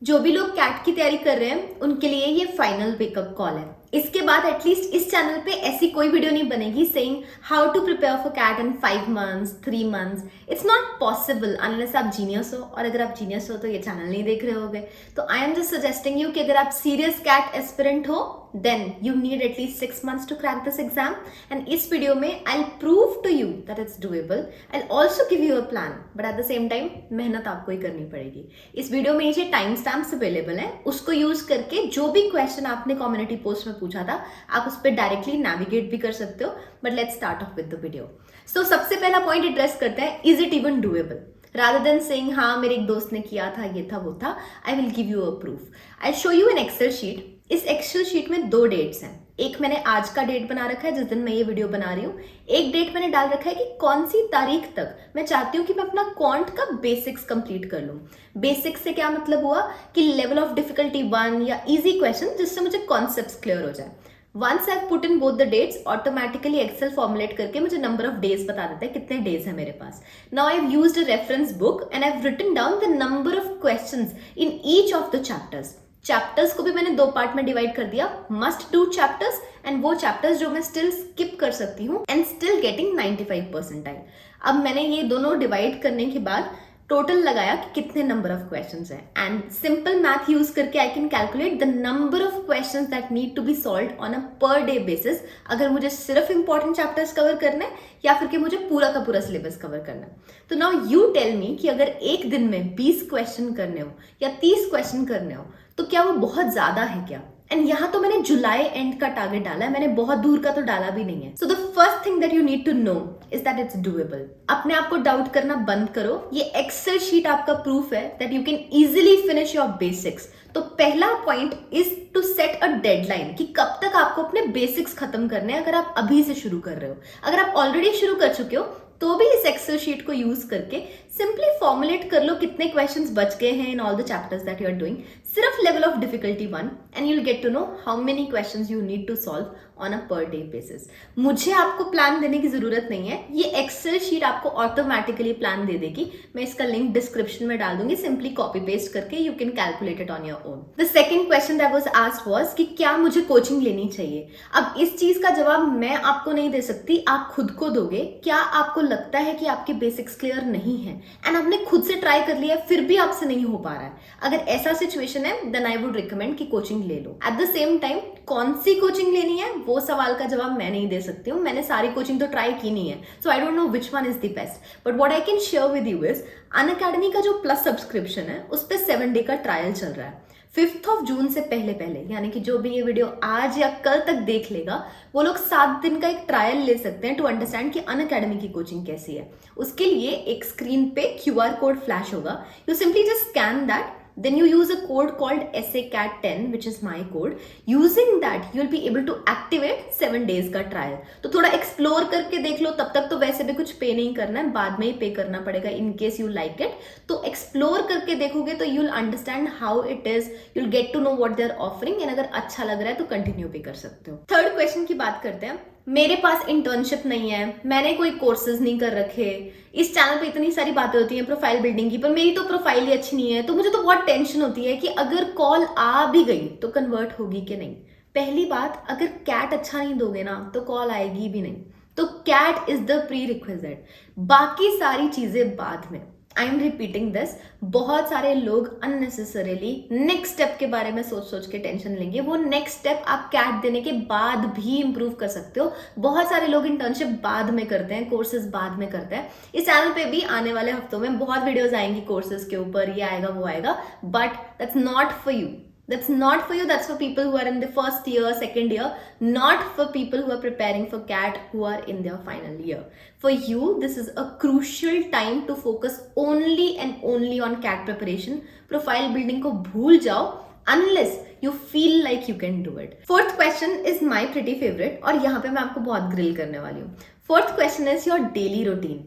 जो भी लोग कैट की तैयारी कर रहे हैं उनके लिए ये फाइनल वेकअप कॉल है। इसके बाद एटलीस्ट इस चैनल पे ऐसी कोई वीडियो नहीं बनेगी saying how to prepare for CAT in 5 months 3 months. It's not possible unless आप जीनियस हो, और अगर आप जीनियस हो तो ये चैनल नहीं देख रहे होगे। तो I am just suggesting you कि अगर आप सीरियस कैट एस्पिरेंट हो then you need at least 6 months to crack this exam, and इस वीडियो में I'll prove to you that it's doable. I'll also give you a plan, but at the same time मेहनत आपको ही करनी पड़ेगी। इस video में नीचे time stamps available हैं, उसको यूज करके जो भी क्वेश्चन आपने कम्युनिटी पोस्ट में पूछा था आप उस पर डायरेक्टली नेविगेट भी कर सकते हो। But let's start off with the video. So सबसे पहला पॉइंट एड्रेस करते हैं, is it even doable. Rather than saying हाँ मेरे एक दोस्त ने किया था, ये था वो था, I will give you a proof. I'll show you an Excel sheet. इस एक्सेल शीट में 2 डेट्स हैं। एक मैंने आज का डेट बना रखा है जिस दिन मैं ये वीडियो बना रही हूँ, एक डेट मैंने डाल रखा है कि कौन सी तारीख तक मैं चाहती हूँ कि मैं अपना क्वांट का बेसिक्स कंप्लीट कर लूँ। बेसिक्स से क्या मतलब हुआ कि लेवल ऑफ डिफिकल्टी 1 या इजी क्वेश्चन जिससे मुझे कॉन्सेप्ट्स क्लियर हो जाए। Once I've put in both the dates, automatically Excel formulate करके मुझे number of days बता देता है कितने days है मेरे पास। Now I've used a reference book and I've written down the number of questions in each of the chapters. Chapters को भी मैंने 2 पार्ट में डिवाइड कर दिया, मस्ट डू चैप्टर्स एंड वो चैप्टर्स जो मैं स्टिल स्किप कर सकती हूँ एंड स्टिल गेटिंग 95 परसेंटाइल। अब मैंने ये दोनों डिवाइड करने के बाद टोटल लगाया कि कितने नंबर ऑफ क्वेश्चंस हैं, एंड सिंपल मैथ यूज करके I can calculate the number of questions that need to be solved on a per day basis, अगर मुझे सिर्फ इंपॉर्टेंट चैप्टर्स कवर करने या फिर कि मुझे पूरा का पूरा सिलेबस कवर करना है। तो नाउ यू टेल मी कि अगर एक दिन में 20 क्वेश्चन करने हो या 30 क्वेश्चन करने हो तो क्या वो बहुत ज्यादा है क्या? एंड यहाँ तो मैंने जुलाई एंड का टारगेट डाला है, मैंने बहुत दूर का तो डाला भी नहीं है। So the first thing that you need to know is that it's doable. अपने आप को डाउट करना बंद करो, ये एक्सेल शीट आपका प्रूफ है that you can easily finish your basics. तो पहला point is to set a deadline कि कब तक आपको अपने बेसिक्स खत्म करने हैं। अगर आप अभी से शुरू कर रहे हो, अगर आप ऑलरेडी शुरू कर चुके हो तो भी इस एक्सेल शीट को यूज करके सिंपली फॉर्मुलेट कर लो कितने क्वेश्चंस बच गए हैं in all the chapters that you are doing, सिर्फ level of difficulty 1, and you will get to know how many questions you need to solve on a per day basis. मुझे आपको plan देने की जरूरत नहीं है, ये एक्सेल शीट आपको ऑटोमेटिकली प्लान दे देगी। मैं इसका लिंक डिस्क्रिप्शन में डाल दूंगी, सिंपली कॉपी पेस्ट करके you can calculate it on your own. The second question that was asked was कि क्या मुझे कोचिंग लेनी चाहिए। अब इस चीज का जवाब मैं आपको नहीं दे सकती, आप खुद को दोगे। क्या आपको लगता है कि आपके बेसिक्स क्लियर नहीं है एंड आपने खुद से ट्राई कर लिया फिर भी आपसे नहीं हो पा रहा है? अगर ऐसा सिचुएशन है देन आई वुड रिकमेंड कि कोचिंग ले लो। एट द सेम टाइम कौन सी कोचिंग लेनी है वो सवाल का जवाब मैं नहीं दे सकती हूँ, मैंने सारी कोचिंग तो ट्राई की नहीं है, so I don't know which one is the best. But what I can share with you is Unacademy का जो प्लस सब्सक्रिप्शन है उस पर 7 डे का ट्रायल चल रहा है। 5 जून से पहले यानी कि जो भी ये वीडियो आज या कल तक देख लेगा वो लोग 7 दिन का एक ट्रायल ले सकते हैं टू अंडरस्टैंड कि अनअकैडमी की कोचिंग कैसी है। उसके लिए एक स्क्रीन पे QR कोड फ्लैश होगा, you simply just scan that, then you use a code called SACAT10 which is my code. Using that you'll be able to activate 7 days का ट्रायल। तो थोड़ा एक्सप्लोर करके देख लो, तब तक तो वैसे भी कुछ पे नहीं करना है, बाद में ही पे करना पड़ेगा in case you like it. तो एक्सप्लोर करके देखोगे तो you'll understand how it is, you'll get to know what they're offering, and अगर अच्छा लग रहा है तो कंटिन्यू भी कर सकते हो। थर्ड क्वेश्चन की बात करते हैं। मेरे पास इंटर्नशिप नहीं है, मैंने कोई कोर्सेज नहीं कर रखे, इस चैनल पे इतनी सारी बातें होती हैं प्रोफाइल बिल्डिंग की, पर मेरी तो प्रोफाइल ही अच्छी नहीं है, तो मुझे तो बहुत टेंशन होती है कि अगर कॉल आ भी गई तो कन्वर्ट होगी कि नहीं। पहली बात, अगर कैट अच्छा नहीं दोगे ना तो कॉल आएगी भी नहीं। तो CAT is the prerequisite, बाकी सारी चीजें बाद में। आई एम रिपीटिंग दिस, बहुत सारे लोग अननेसेसरीली नेक्स्ट स्टेप के बारे में सोच सोच के टेंशन लेंगे। वो नेक्स्ट स्टेप आप कैट देने के बाद भी इंप्रूव कर सकते हो। बहुत सारे लोग इंटर्नशिप बाद में करते हैं, कोर्सेज बाद में करते हैं। इस चैनल पे भी आने वाले हफ्तों में बहुत वीडियोस आएंगी कोर्सेज के ऊपर, ये आएगा वो आएगा, but that's not for you. That's not for you. That's for people who are in the first year, second year, not for people who are preparing for CAT who are in their final year. For you, this is a crucial time to focus only and only on CAT preparation. Profile building को भूल जाओ unless you feel like you can do it. Fourth question is my pretty favorite और यहाँ पे मैं आपको बहुत grill करने वाली हूँ। Fourth question is your daily routine.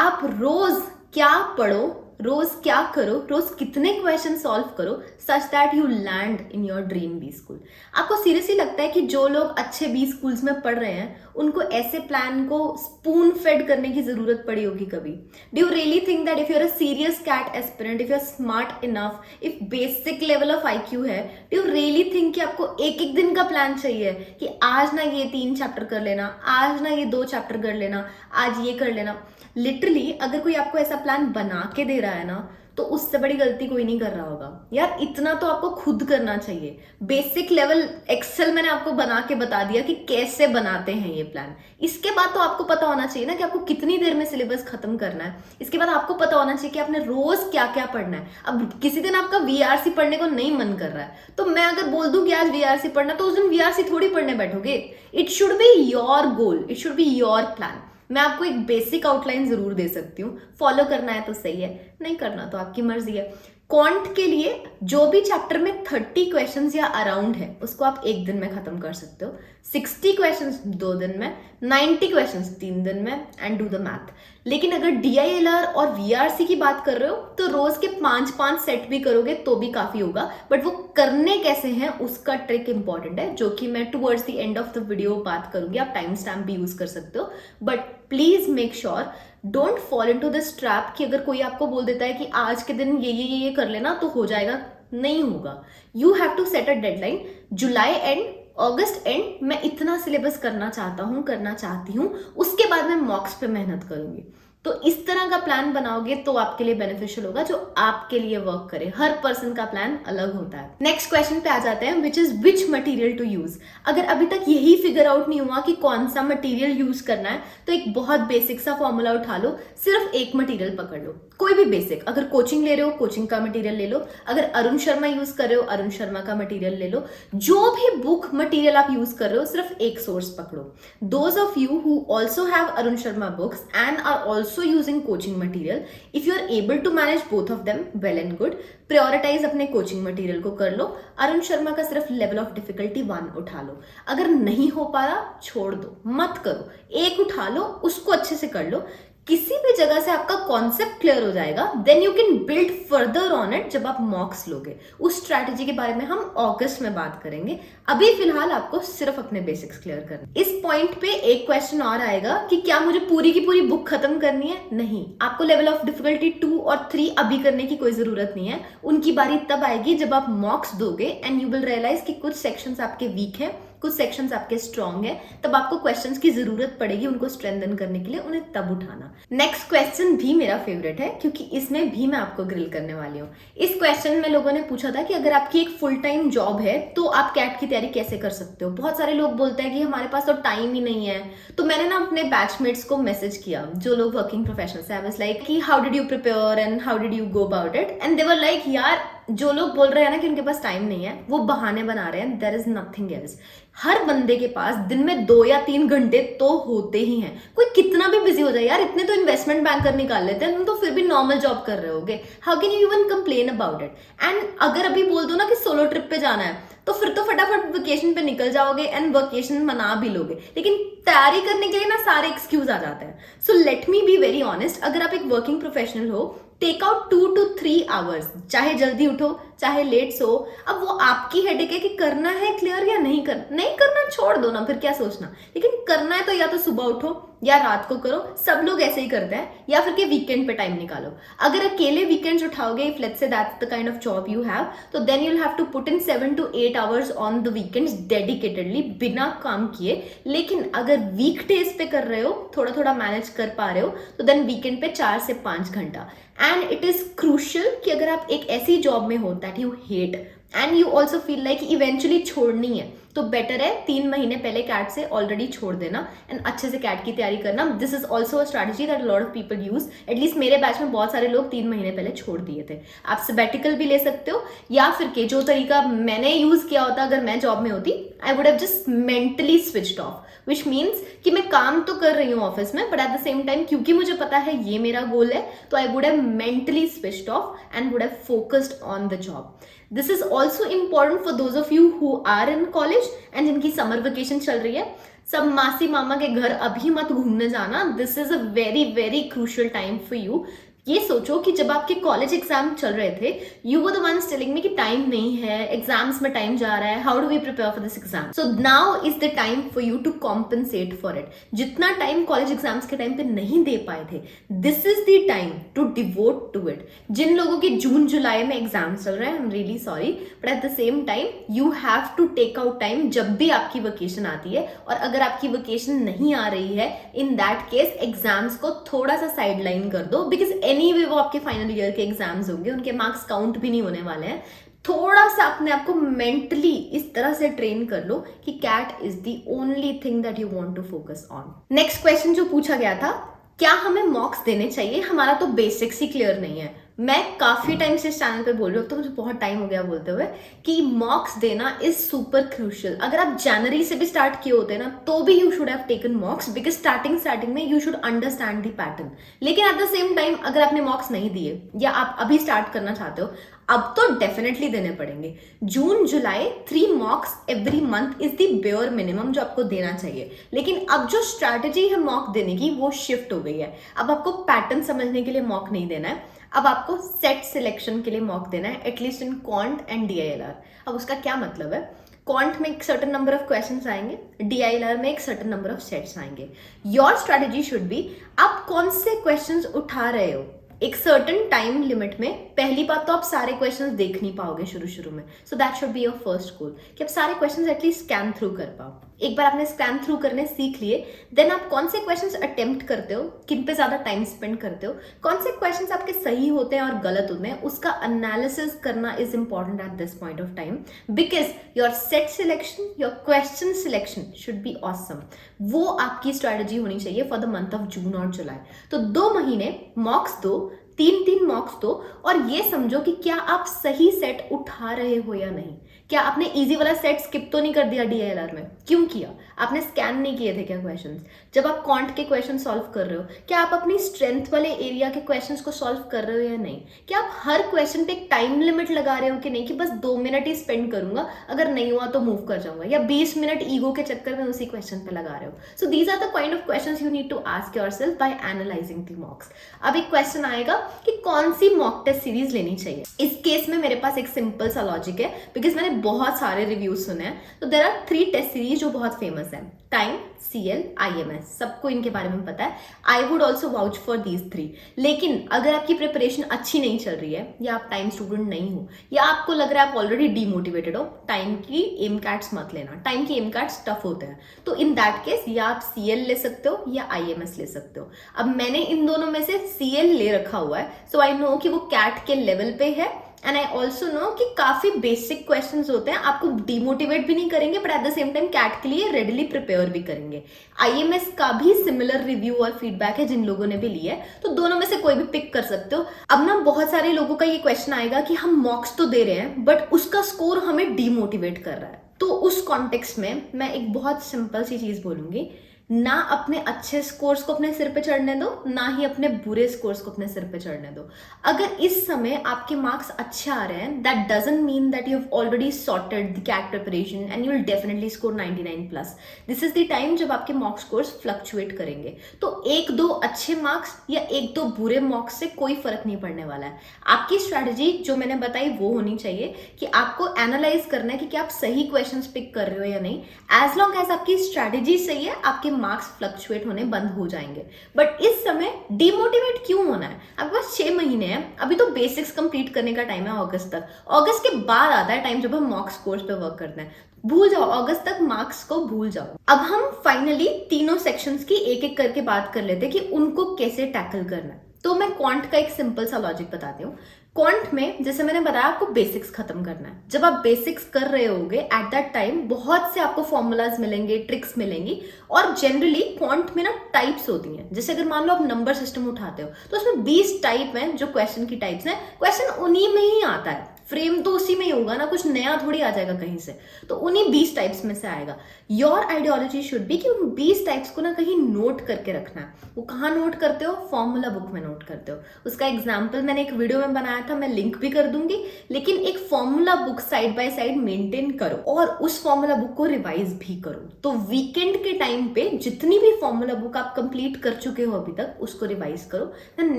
आप रोज क्या पढ़ो रोज क्या करो, रोज कितने क्वेश्चन सॉल्व करो such that you land in your dream B school. आपको सीरियसली लगता है कि जो लोग अच्छे बी स्कूल्स में पढ़ रहे हैं उनको ऐसे प्लान को स्पून फेड करने की जरूरत पड़ी होगी कभी? Do you really think that if you are a serious CAT aspirant, if you are smart enough, if basic level of IQ है, डू यू रियली थिंक कि आपको एक एक दिन का प्लान चाहिए कि आज ना ये 3 चैप्टर कर लेना, आज ना ये 2 चैप्टर कर लेना, आज ये कर लेना? लिटरली अगर कोई आपको ऐसा प्लान बना के दे रहा है ना, तो उससे बड़ी गलती कोई नहीं कर रहा होगा यार। इतना तो आपको खुद करना चाहिए। बेसिक लेवल एक्सेल मैंने आपको बना के बता दिया कि कैसे बनाते हैं ये प्लान। इसके बाद तो आपको पता होना चाहिए ना कि आपको कितनी देर में सिलेबस खत्म करना है। इसके बाद आपको पता होना चाहिए कि आपने रोज क्या क्या पढ़ना है। अब किसी दिन आपका VRC पढ़ने को नहीं मन कर रहा है, तो मैं अगर बोल दूं कि आज VRC पढ़ना, तो उस दिन VRC थोड़ी पढ़ने बैठोगे। It should be your goal, it should be your plan. मैं आपको एक बेसिक आउटलाइन जरूर दे सकती हूँ, फॉलो करना है तो सही है, नहीं करना तो आपकी मर्जी है। क्वांट के लिए जो भी चैप्टर में 30 क्वेश्चंस या अराउंड है उसको आप एक दिन में खत्म कर सकते हो। 60 क्वेश्चंस 2 दिन में, 90 क्वेश्चंस 3 दिन में, एंड डू द मैथ। लेकिन अगर DILR और VRC की बात कर रहे हो तो रोज के 5-5 सेट भी करोगे तो भी काफी होगा। बट वो करने कैसे हैं उसका ट्रिक इंपॉर्टेंट है, जो कि मैं towards the end of the video बात करूंगी। आप टाइम स्टैम्प भी यूज कर सकते हो, but please make sure don't fall into this trap कि अगर कोई आपको बोल देता है कि आज के दिन ये कर लेना तो हो जाएगा। नहीं होगा। You have to set a deadline. जुलाई एंड, अगस्त एंड मैं इतना सिलेबस करना चाहती हूँ, उसके बाद मैं मॉक्स पे मेहनत करूंगी। तो इस तरह का प्लान बनाओगे तो आपके लिए बेनिफिशियल होगा, जो आपके लिए वर्क करे। हर पर्सन का प्लान अलग होता है। नेक्स्ट क्वेश्चन पे आ जाते हैं, which is which material to use. अगर अभी तक यही फिगर आउट नहीं हुआ कि कौन सा मटेरियल यूज करना है, तो एक बहुत बेसिक सा फॉर्मूला उठा लो, सिर्फ एक मटेरियल पकड़ लो, कोई भी बेसिक। अगर कोचिंग ले रहे हो, कोचिंग का मटेरियल ले लो। अगर अरुण शर्मा यूज कर रहे हो, अरुण शर्मा का मटेरियल ले लो। जो भी बुक मटेरियल आप यूज कर रहे हो, सिर्फ एक सोर्स पकड़ो। Those of you who also have Arun Sharma books and are also using coaching material, if you are able to manage both of them, well and good. Prioritise अपने कोचिंग मटेरियल को कर लो। अरुण शर्मा का सिर्फ लेवल ऑफ डिफिकल्टी 1 उठा लो। अगर नहीं हो पा रहा छोड़ दो, मत करो। एक उठा लो, उसको अच्छे से कर लो। किसी भी जगह से आपका कॉन्सेप्ट क्लियर हो जाएगा, then you can build further on it जब आप मॉक्स लोगे। उस स्ट्रैटेजी के बारे में हम अगस्त में बात करेंगे। अभी फिलहाल आपको सिर्फ अपने बेसिक्स क्लियर करने। इस पॉइंट पे एक क्वेश्चन और आएगा कि क्या मुझे पूरी की पूरी बुक खत्म करनी है? नहीं, आपको लेवल ऑफ डिफिकल्टी 2 और 3 अभी करने की कोई जरूरत नहीं है। उनकी बारी तब आएगी जब आप मॉक्स दोगे एंड यू विल रियलाइज कि कुछ सेक्शंस आपके वीक हैं, कुछ सेक्शंस आपके स्ट्रॉन्ग है। तब आपको क्वेश्चंस की जरूरत पड़ेगी उनको स्ट्रेंथन करने के लिए, उन्हें तब उठाना। नेक्स्ट क्वेश्चन भी मेरा फेवरेट है, क्योंकि इसमें भी मैं आपको ग्रिल करने वाली हूँ। इस क्वेश्चन में लोगों ने पूछा था कि अगर आपकी एक फुल टाइम जॉब है तो आप कैट की तैयारी कैसे कर सकते हो। बहुत सारे लोग बोलते हैं कि हमारे पास तो टाइम ही नहीं है। तो मैंने ना अपने बैचमेट्स को मैसेज किया, जो लोग वर्किंग प्रोफेशनल्स है। आई वाज लाइक कि how did you prepare and how did you go about it, and they were like यार जो लोग बोल रहे हैं ना कि उनके पास टाइम नहीं है, वो बहाने बना रहे हैं। There is nothing else. हर बंदे के पास दिन में 2 या 3 घंटे तो होते ही हैं। कोई कितना भी बिजी हो जाए यार, इतने तो इन्वेस्टमेंट बैंकर निकाल लेते हैं, तुम तो फिर भी नॉर्मल जॉब कर रहे होगे। How can you even complain about it? And अगर अभी बोल दो ना कि सोलो ट्रिप पे जाना है, तो फिर तो फटाफट वेकेशन पे निकल जाओगे एंड वेकेशन मना भी लोगे। लेकिन तैयारी करने के लिए ना सारे एक्सक्यूज आ जाते हैं। So let me be very honest, अगर आप एक वर्किंग प्रोफेशनल हो, टेक आउट 2 to 3 आवर्स, चाहे जल्दी उठो चाहे लेट सो। अब वो आपकी हेडेक है कि करना है क्लियर या नहीं करना। नहीं करना छोड़ दो ना, फिर क्या सोचना। लेकिन करना है तो या तो सुबह उठो या रात को करो। सब लोग ऐसे ही करते हैं, या फिर के वीकेंड पे टाइम निकालो। अगर अकेले वीकेंड्स उठाओगे, if let's say that's the kind of job you have, तो then you will have to put in 7 to 8 hours on the weekends dedicatedly, बिना काम किए। लेकिन अगर वीकडेज पे कर रहे हो, थोड़ा थोड़ा मैनेज कर पा रहे हो, तो देन वीकेंड पे 4 से 5 घंटा। एंड इट इज क्रूशियल कि अगर आप एक ऐसी जॉब में हो that you hate and you also feel like eventually छोड़नी है, तो बेटर है 3 महीने पहले कैट से ऑलरेडी छोड़ देना एंड अच्छे से कैट की तैयारी करना। This is also a strategy that lot of people use. At least मेरे बैच में बहुत सारे लोग 3 महीने पहले छोड़ दिए थे। आप सबैटिकल भी ले सकते हो, या फिर के जो तरीका मैंने यूज किया होता अगर मैं जॉब में होती, I would have just mentally switched off, which means कि मैं काम तो कर रही हूँ ऑफिस में, but at the same time क्योंकि मुझे पता है ये मेरा गोल है, तो I would have mentally switched off and would have focused on the job. This is also important for those of you who are in college and जिनकी summer vacation चल रही है। सब मासी मामा के घर अभी मत घूमने जाना। This is a very very crucial time for you, ये सोचो कि जब आपके कॉलेज एग्जाम चल रहे थे, you were the ones telling me कि टाइम नहीं है, एग्जाम्स में टाइम जा रहा है, how do we prepare for this exam? So now is the time for you to compensate for it. जितना टाइम कॉलेज एग्जाम्स के टाइम पे नहीं दे पाए थे, this is the time to devote to it. जिन लोगों के जून जुलाई में एग्जाम्स चल रहे हैं, I am really sorry, but at the same time you have to take out time जब भी आपकी वेकेशन आती है. और अगर आपकी वेकेशन नहीं आ रही है, इन दैट केस एग्जाम्स को थोड़ा सा साइडलाइन कर दो, बिकॉज एनीवे वो आपके फाइनल ईयर के एग्जाम्स होंगे, उनके मार्क्स काउंट भी नहीं होने वाले हैं. थोड़ा सा अपने आप को मेंटली इस तरह से ट्रेन कर लो कि CAT is the only thing that you want to focus on. Next question जो पूछा गया था, क्या हमें मॉक्स देने चाहिए? हमारा तो बेसिक्स ही क्लियर नहीं है. मैं काफी टाइम से इस चैनल पे बोल रही हूँ, तो मुझे बहुत टाइम हो गया बोलते हुए, कि मॉक्स देना इज सुपर क्रूशियल. अगर आप जनवरी से भी स्टार्ट किए होते ना, तो भी you should have taken mocks, because starting में you should understand the pattern. लेकिन एट द सेम टाइम अगर आपने मॉक्स नहीं दिए या आप अभी स्टार्ट करना चाहते हो, अब तो डेफिनेटली देने पड़ेंगे. जून जुलाई 3 मॉक्स every month is the bare minimum जो आपको देना चाहिए. लेकिन अब जो स्ट्रैटेजी है मॉक देने की, वो शिफ्ट हो गई है. अब आपको पैटर्न समझने के लिए मॉक नहीं देना है, अब आपको सेट सिलेक्शन के लिए मॉक देना है, at least in quant and DILR. अब उसका क्या मतलब है? क्वांट में एक सर्टन नंबर ऑफ क्वेश्चंस आएंगे, DILR में एक सर्टन नंबर ऑफ सेट्स आएंगे. योर स्ट्रैटेजी शुड बी, आप कौन से क्वेश्चंस उठा रहे हो एक सर्टन टाइम लिमिट में. पहली बात तो आप सारे क्वेश्चंस देख नहीं पाओगे शुरू में, so that should be your first goal कि आप सारे क्वेश्चंस एटलीस्ट स्कैन थ्रू कर पाओ. एक बार आपने स्कैन थ्रू करने सीख लिए, देन आप कौन से क्वेश्चंस अटेम्प्ट करते हो, किन पे ज्यादा टाइम स्पेंड करते हो, कौन से क्वेश्चंस आपके सही होते हैं और गलत होते हैं, उसका एनालिसिस करना is important at this point of time, because your set selection, your question selection should be awesome. वो आपकी स्ट्रैटेजी होनी चाहिए for the month of June और जुलाई. तो 2 महीने मॉक्स दो, 3 मॉक्स दो, और ये समझो कि क्या आप सही सेट उठा रहे हो या नहीं. क्या आपने इजी वाला सेट स्किप तो नहीं कर दिया DILR में? क्यों किया? आपने स्कैन नहीं किए थे क्या क्वेश्चंस? जब आप क्वांट के क्वेश्चन सॉल्व कर रहे हो, क्या आप अपनी स्ट्रेंथ वाले एरिया के क्वेश्चंस को सॉल्व कर रहे हो या नहीं? क्या आप हर क्वेश्चन पे एक टाइम लिमिट लगा रहे हो कि नहीं, कि बस 2 मिनट ही स्पेंड करूंगा, अगर नहीं हुआ तो मूव कर जाऊंगा, या 20 मिनट ईगो के चक्कर में उसी क्वेश्चन पे लगा रहे हो? So these are the kind of questions you need to ask yourself by analysing the mocks. अब एक क्वेश्चन आएगा कि कौन सी मॉक टेस्ट सीरीज लेनी चाहिए. इस केस में मेरे पास एक सिंपल सा लॉजिक है, बिकॉज मैंने बहुत सारे रिव्यूज सुने हैं. तो देयर आर 3 टेस्ट सीरीज जो बहुत फेमस है, टाइम, CL, IMS. सबको इनके बारे में पता है. I would also vouch for these 3. लेकिन अगर आपकी प्रिपरेशन अच्छी नहीं चल रही है, या आप टाइम स्टूडेंट नहीं हो, या आपको लग रहा है आप ऑलरेडी डीमोटिवेटेड हो, टाइम की एम कैट्स मत लेना. टाइम की एम कैट्स टफ होते हैं. तो इन दैट केस या आप CL ले सकते हो या IMS ले सकते हो. अब मैंने इन दोनों में से CL ले रखा हुआ है, सो आई नो कि वो कैट के लेवल पे है, एंड आई ऑल्सो नो कि काफी बेसिक क्वेश्चंस होते हैं, आपको डिमोटिवेट भी नहीं करेंगे, but at the same time CAT के लिए रेडिली प्रिपेयर भी करेंगे. IMS का भी सिमिलर रिव्यू और फीडबैक है जिन लोगों ने भी लिया है, तो दोनों में से कोई भी पिक कर सकते हो. अब ना बहुत सारे लोगों का ये क्वेश्चन आएगा कि हम मॉक्स तो दे रहे हैं, बट उसका स्कोर हमें डिमोटिवेट कर रहा है. तो उस कॉन्टेक्स्ट में मैं एक बहुत सिंपल सी चीज बोलूंगी, ना अपने अच्छे स्कोर्स को अपने सिर पे चढ़ने दो, ना ही अपने बुरे स्कोर्स को अपने सिर पे चढ़ने दो. अगर इस समय आपके मार्क्स अच्छे आ रहे हैं, that doesn't mean that you have already sorted the CAT preparation and you will definitely score 99+. This is the time जब आपके मॉक स्कोर्स फ्लक्चुएट करेंगे. तो 1-2 अच्छे मार्क्स या 1-2 बुरे मार्क्स से कोई फर्क नहीं पड़ने वाला है. आपकी स्ट्रैटेजी जो मैंने बताई वो होनी चाहिए कि आपको एनालाइज करना है कि क्या आप सही क्वेश्चंस पिक कर रहे हो या नहीं. एज लॉन्ग एज आपकी स्ट्रैटेजी सही है, आपके मार्क्स फ्लक्चुएट होने बंद हो जाएंगे. बट इस समय डिमोटिवेट क्यों होना है? आपके पास 6 महीने हैं, अभी तो बेसिक्स कंप्लीट करने का टाइम है अगस्त तक. अगस्त के बाद आता है टाइम जब हम मॉक स्कोर्स पे वर्क करते हैं. भूल जाओ, अगस्त तक मार्क्स को भूल जाओ. अब हम फाइनली तीनों सेक्शंस की एक एक करके बात कर लेते हैं कि उनको कैसे टैकल करना है. तो मैं क्वांट का एक सिंपल सा लॉजिक बताती हूँ. क्वांट में जैसे मैंने बताया आपको बेसिक्स खत्म करना है. जब आप बेसिक्स कर रहे होगे एट दैट टाइम बहुत से आपको फॉर्मूलाज मिलेंगे, ट्रिक्स मिलेंगी. और जनरली क्वांट में ना टाइप्स होती हैं. जैसे अगर मान लो आप नंबर सिस्टम उठाते हो तो उसमें 20 टाइप हैं जो क्वेश्चन की टाइप्स हैं. क्वेश्चन उन्हीं में ही आता है. फ्रेम तो उसी में ही होगा ना, कुछ नया थोड़ी आ जाएगा कहीं से। तो उन्हीं 20 टाइप्स में से आएगा। योर आइडियोलॉजी शुड बी कि उन 20 टाइप्स को ना कहीं नोट करके रखना है। वो कहाँ नोट करते हो? फॉर्मूला बुक में नोट करते हो। उसका एग्जाम्पल मैंने एक वीडियो में बनाया था, मैं लिंक भी कर दूंगी। लेकिन एक formula book side by side maintain करो और उस फॉर्मूला बुक को रिवाइज भी करो। तो वीकेंड के टाइम पे जितनी भी फॉर्मूला बुक आप कंप्लीट कर चुके हो अभी तक, उसको रिवाइज करो। देन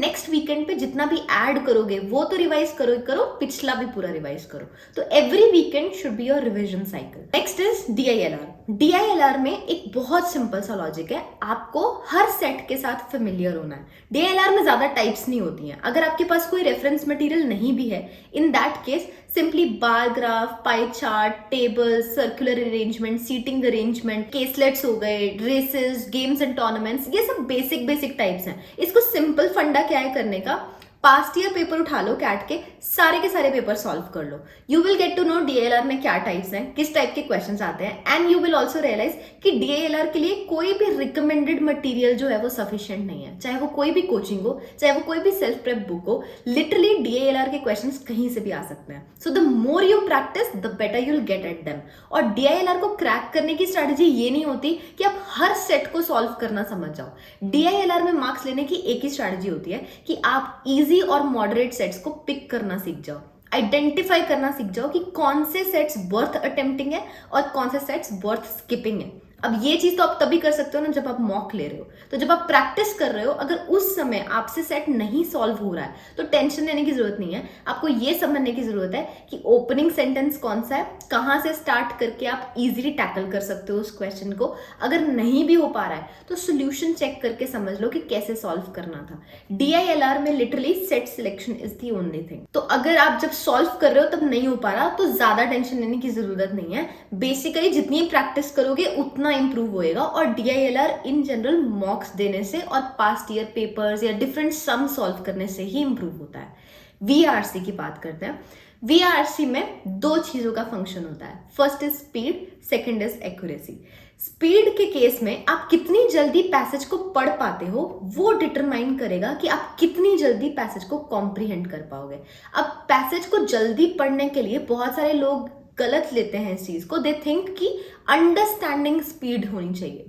नेक्स्ट वीकेंड पे जितना भी ऐड करोगे वो तो रिवाइज करो, पिछला भी पूरा रिवाइज करो। तो every weekend should be your revision cycle. Next is DILR। DILR में एक बहुत सिंपल सा लॉजिक है, आपको हर सेट के साथ फेमिलियर होना है। DILR में ज्यादा टाइप्स नहीं होती हैं। अगर आपके पास कोई रेफरेंस मटेरियल नहीं भी है, in that case simply bar graph, pie chart, table, circular arrangement, seating arrangement, caselets हो गए, रेसेस, गेम्स एंड टूर्नामेंट्स, ये सब बेसिक टाइप्स हैं। इसको सिंपल फंडा क्या है करने का, पास्ट ईयर पेपर उठा लो कैट के सारे पेपर सॉल्व कर लो। You will get to know DILR में क्या टाइप्स हैं, किस टाइप के क्वेश्चंस आते हैं, and you will also realise कि DILR के लिए कोई भी रिकमेंडेड मटेरियल जो है वो सफिशिएंट नहीं है। चाहे वो कोई भी कोचिंग हो, चाहे वो कोई भी सेल्फ प्रेप बुक हो, लिटरली DILR के क्वेश्चंस कहीं से भी आ सकते हैं। So the more you practice the better you will gate at them. और DILR को क्रैक करने की स्ट्रैटेजी ये नहीं होती कि आप हर सेट को सॉल्व करना समझ जाओ। DILR में मार्क्स लेने की एक ही स्ट्रैटेजी होती है कि आप इजी और मॉडरेट सेट्स को पिक करना सीख जाओ, आइडेंटिफाई करना सीख जाओ कि कौन से सेट्स वर्थ अटेम्प्टिंग है और कौन से सेट्स वर्थ स्किपिंग है। अब ये चीज तो आप तभी कर सकते हो ना जब आप मॉक ले रहे हो। तो जब आप प्रैक्टिस कर रहे हो, अगर उस समय आपसे सेट नहीं सॉल्व हो रहा है तो टेंशन लेने की जरूरत नहीं है। आपको ये समझने की जरूरत है कि ओपनिंग सेंटेंस कौन सा है, कहां से स्टार्ट करके आप इजीली टैकल कर सकते हो उस क्वेश्चन को। अगर नहीं भी हो पा रहा है तो सोल्यूशन चेक करके समझ लो कि कैसे सॉल्व करना था। DILR में literally set selection is the only thing. तो अगर आप जब सॉल्व कर रहे हो तब नहीं हो पा रहा तो ज्यादा टेंशन लेने की जरूरत नहीं है। बेसिकली जितनी प्रैक्टिस करोगे उतना इंप्रूव होएगा। और DILR इन जनरल मॉक्स देने से और पास्ट ईयर पेपर्स या डिफरेंट सम सॉल्व करने से ही इंप्रूव होता है। VRC की बात करते हैं। VRC में 2 चीजों का फंक्शन होता है। First is speed, second is accuracy. Speed के केस में आप कितनी जल्दी पैसेज को पढ़ पाते हो वो डिटरमाइन करेगा कि आप कितनी जल्दी पैसेज को कॉम्प्रीहेंड कर पाओगे। अब पैसेज को जल्दी पढ़ने के लिए बहुत सारे लोग गलत लेते हैं इस चीज को। दे थिंक कि अंडरस्टैंडिंग स्पीड होनी चाहिए,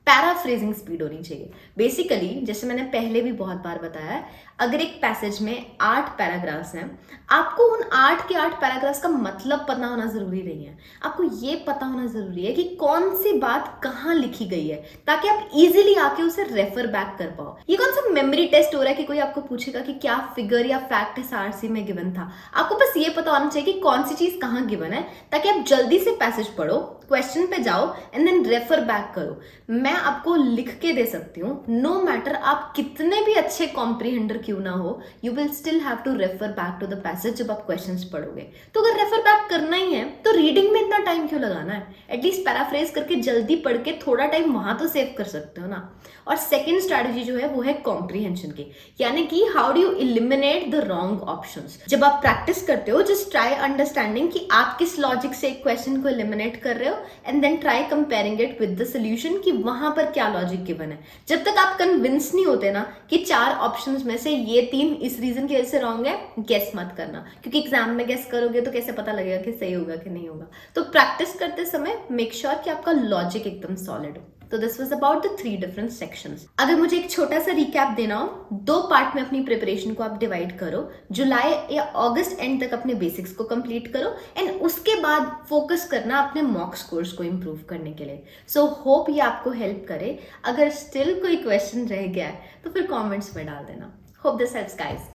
पैराफ्रेजिंग स्पीड होनी चाहिए। बेसिकली जैसे मैंने पहले भी बहुत बार बताया है, अगर एक पैसेज में 8 पैराग्राफ्स हैं, आपको उन 8 के 8 पैराग्राफ्स का मतलब पता होना जरूरी नहीं है। आपको ये पता होना जरूरी है कि कौन सी बात कहाँ लिखी गई है, ताकि आप इजीली आके उसे रेफर बैक कर पाओ। ये कौन सा मेमोरी टेस्ट हो रहा है कि कोई आपको पूछेगा कि क्या फिगर या फैक्ट इस RC में गिवन था। आपको बस ये पता होना चाहिए कि कौन सी चीज कहाँ गिवन है, ताकि आप जल्दी से पैसेज पढ़ो, क्वेश्चन पे जाओ एंड देन रेफर बैक करो। मैं आपको लिख के दे सकती हूँ, नो मैटर आप कितने भी अच्छे कॉम्प्रीहेंडर क्यों ना हो, you will still have to refer back to the passage जब आप क्वेश्चंस पढ़ोगे। तो अगर रेफर बैक करना ही है तो रीडिंग में इतना टाइम क्यों लगाना है? एटलीस्ट पैराफ्रेज करके जल्दी पढ़ के थोड़ा टाइम वहां तो सेव कर सकते हो ना। और सेकेंड स्ट्रैटेजी जो है वो है कॉम्प्रीहेंशन की, यानी कि how do you eliminate the wrong options. जब आप प्रैक्टिस करते हो, जस्ट ट्राई अंडरस्टैंडिंग कि आप किस लॉजिक से एक क्वेश्चन को एलिमिनेट कर रहे हो and then try comparing it with the solution कि वहां पर क्या लॉजिक गिवन है। जब तक आप कन्विंस नहीं होते ना कि 4 ऑप्शंस में से ये 3 इस रीजन की वजह से रॉन्ग है, गेस मत करना, क्योंकि एग्जाम में गेस करोगे तो कैसे पता लगेगा कि सही होगा कि नहीं होगा। तो प्रैक्टिस करते समय मेक श्योर कि आपका लॉजिक एकदम सॉलिड हो। तो this was about the 3 different sections. अगर मुझे एक छोटा सा रिकैप देना हो, 2 पार्ट में अपनी प्रिपरेशन को आप डिवाइड करो। जुलाई या अगस्त एंड तक अपने बेसिक्स को कंप्लीट करो एंड उसके बाद फोकस करना अपने मॉक स्कोर्स को इंप्रूव करने के लिए। सो होप ये आपको हेल्प करे। अगर स्टिल कोई क्वेश्चन रह गया है तो फिर कमेंट्स में डाल देना। Hope this helps guys.